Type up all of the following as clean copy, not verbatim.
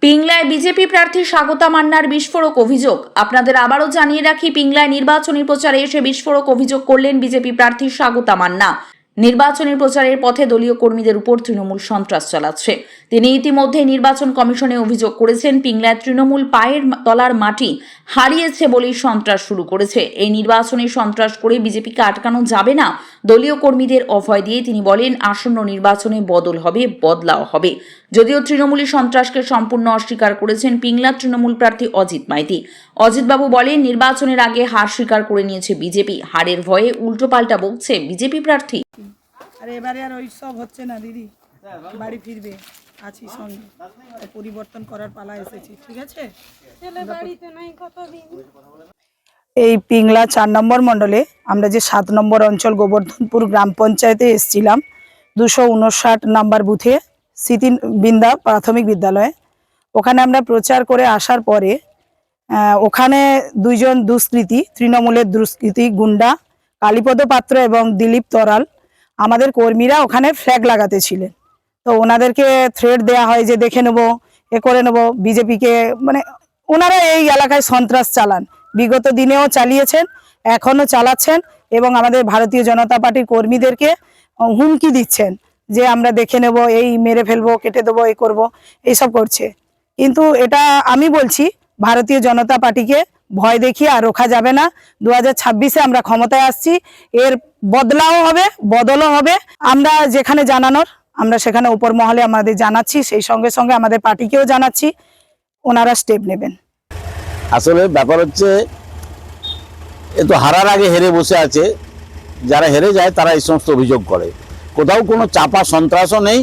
পিংলায় BJP প্রার্থী স্বাগতা মান্নার বিস্ফোরক অভিযোগ। আপনাদের আবারও জানিয়ে রাখি, পিংলায় নির্বাচনী প্রচারে এসে বিস্ফোরক অভিযোগ করলেন বিজেপি প্রার্থী স্বাগতা মান্না। নির্বাচনী প্রচারের পথে দলীয় কর্মীদের উপর তৃণমূল সন্ত্রাস চালাচ্ছে। তিনি ইতিমধ্যে নির্বাচন কমিশনে অভিযোগ করেছেন, পিংলায় তৃণমূল পায়ের তলার মাটি হারিয়েছে বলেই সন্ত্রাস শুরু করেছে। এই নির্বাচনে সন্ত্রাস করে বিজেপিকে আটকানো যাবে না। দলীয় কর্মীদের অভয় দিয়ে তিনি বলেন, আসন্ন নির্বাচনে বদল হবে, বদলাও হবে। যদিও তৃণমূলী সন্ত্রাসকে সম্পূর্ণ অস্বীকার করেছেন পিংলার তৃণমূল প্রার্থী অজিত মাইতি। অজিতবাবু বলেন, নির্বাচনের আগে হার স্বীকার করে নিয়েছে বিজেপি। হারের ভয়ে উল্টোপাল্টা বকছে বিজেপি প্রার্থী। আরে এবারে আর ওই সব হচ্ছে না দিদি, বাড়ি ফিরবে, আছি সঙ্গে, পরিবর্তন করার পালা এসেছি, ঠিক আছে। এই পিংলা 4 নম্বর মণ্ডলে আমরা যে 7 নম্বর অঞ্চল গোবর্ধনপুর গ্রাম পঞ্চায়েতে এসেছিলাম, 259 নম্বর বুথে স্মৃতিবৃন্দা প্রাথমিক বিদ্যালয়ে। ওখানে আমরা প্রচার করে আসার পরে ওখানে দুইজন দুষ্কৃতী, তৃণমূলের দুষ্কৃতী গুন্ডা কালীপদ পাত্র এবং দিলীপ তরাল, আমাদের কর্মীরা ওখানে ফ্ল্যাগ লাগাতে ছিলেন। তো ওনাদেরকে থ্রেট দেয়া হয় যে দেখে নেব, এ করে নেব। বিজেপিকে মানে ওনারা এই এলাকায় সন্ত্রাস চালান, বিগত দিনেও চালিয়েছেন, এখনও চালাচ্ছেন এবং আমাদের ভারতীয় জনতা পার্টির কর্মীদেরকে হুমকি দিচ্ছেন যে আমরা দেখে নেব, এই মেরে ফেলবো, কেটে দেবো, এই করব, এইসব করছে। কিন্তু এটা আমি বলছি, ভারতীয় জনতা পার্টিকে ভয় দেখিয়ে আর রোখা যাবে না। 2026-এ আমরা ক্ষমতায় আসছি, এর বদলাও হবে, বদলও হবে। আমরা যেখানে জানানোর আমরা সেখানে উপর মহলে আমাদের জানাচ্ছি, সেই সঙ্গে সঙ্গে আমাদের পার্টিকেও জানাচ্ছি, ওনারা স্টেপ নেবেন। আসলে ব্যাপার হচ্ছে, এ তো হারার আগে হেরে বসে আছে। যারা হেরে যায় তারা এই সমস্ত অভিযোগ করে। কোথাও কোনো চাপা সন্ত্রাসও নেই।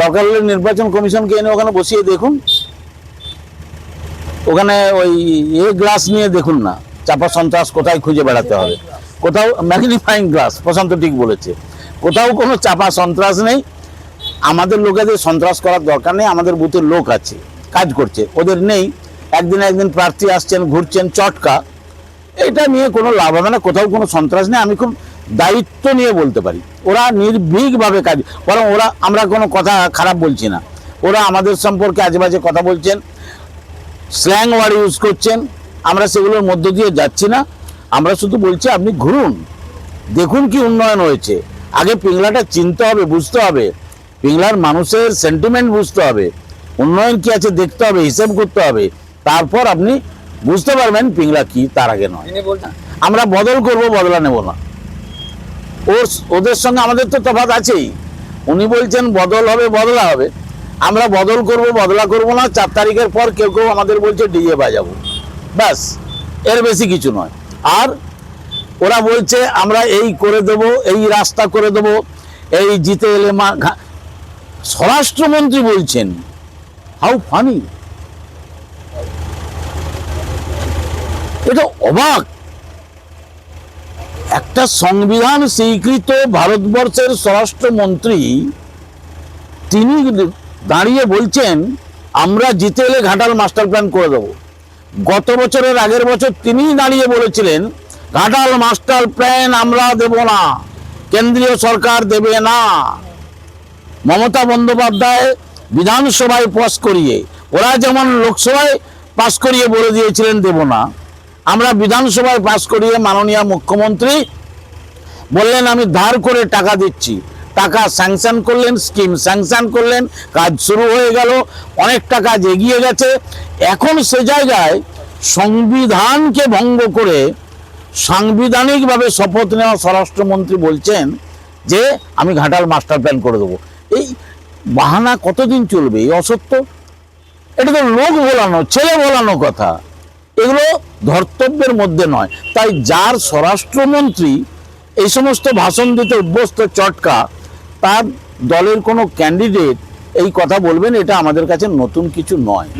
দরকার হলে নির্বাচন কমিশনকে এনে ওখানে বসিয়ে দেখুন, ওখানে ওই গ্লাস নিয়ে দেখুন না চাপা সন্ত্রাস কোথায় খুঁজে বেড়াতে হবে। কোথাও ম্যাগনিফাইং গ্লাস, প্রশান্ত ঠিক বলেছে, কোথাও কোনো চাপা সন্ত্রাস নেই। আমাদের লোকেদের সন্ত্রাস করার দরকার নেই। আমাদের বুথের লোক আছে, কাজ করছে, ওদের নেই। একদিন প্রার্থী আসছেন, ঘুরছেন চটকা, এটা নিয়ে কোনো লাভ হবে না। কোথাও কোনো সন্ত্রাস নেই। আমি খুব দায়িত্ব নিয়ে বলতে পারি, ওরা নির্ভীকভাবে কাজ, বরং আমরা কোনো কথা খারাপ বলছি না। ওরা আমাদের সম্পর্কে আজেবাজে কথা বলছেন, স্ল্যাং ওয়ার্ড ইউজ করছেন, আমরা সেগুলোর মধ্য দিয়ে যাচ্ছি না। আমরা শুধু বলছি, আপনি ঘুরুন, দেখুন কি উন্নয়ন হয়েছে। আগে পিংলাটা চিনতে হবে, বুঝতে হবে, পিংলার মানুষের সেন্টিমেন্ট বুঝতে হবে, উন্নয়ন কি আছে দেখতে হবে, হিসেব করতে হবে, তারপর আপনি বুঝতে পারবেন পিংলা কি। তার আগে নয়। আমরা বদল করব, বদলা নেব না। ওদের সঙ্গে আমাদের তো তফাৎ আছেই। উনি বলছেন বদল হবে, বদলা হবে। আমরা বদল করব, বদলা করব না। 4 তারিখের পর কেউ কেউ আমাদের বলছে ডিজে বাজাবো, ব্যাস, এর বেশি কিছু নয়। আর ওরা বলছে আমরা এই করে দেব, এই রাস্তা করে দেব, এই জিতে এলে স্বরাষ্ট্রমন্ত্রী বলছেন, হাউ ফানি! এটা অবাক। একটা সংবিধান স্বীকৃত ভারতবর্ষের স্বরাষ্ট্রমন্ত্রী, তিনি দাঁড়িয়ে বলছেন আমরা জিতে এলে ঘাটাল মাস্টার প্ল্যান করে দেব। গত বছরের আগের বছর তিনি দাঁড়িয়ে বলেছিলেন ঘাটাল মাস্টার প্ল্যান আমরা দেব না, কেন্দ্রীয় সরকার দেবে না। মমতা বন্দ্যোপাধ্যায় বিধানসভায় পাস করিয়ে, ওরা যেমন লোকসভায় পাস করিয়ে বলে দিয়েছিলেন দেব না, আমরা বিধানসভায় পাস করিয়ে মাননীয় মুখ্যমন্ত্রী বললেন আমি ধার করে টাকা দিচ্ছি। টাকা স্যাংশন করলেন, স্কিম স্যাংশন করলেন, কাজ শুরু হয়ে গেল, অনেকটা কাজ এগিয়ে গেছে। এখন সে জায়গায় সংবিধানকে ভঙ্গ করে সাংবিধানিকভাবে শপথ নেওয়া স্বরাষ্ট্রমন্ত্রী বলছেন যে আমি ঘাটাল মাস্টার প্ল্যান করে দেবো। এই বাহানা কতদিন চলবে? এই অসত্য, এটা তো লোক বলানো, ছেলে বলানো কথা। এগুলো ধর্তব্যের মধ্যে নয়। তাই যার স্বরাষ্ট্রমন্ত্রী এই সমস্ত ভাষণ দিতে অভ্যস্ত চটকা, তার দলের কোনো ক্যান্ডিডেট এই কথা বলবেন, এটা আমাদের কাছে নতুন কিছু নয়।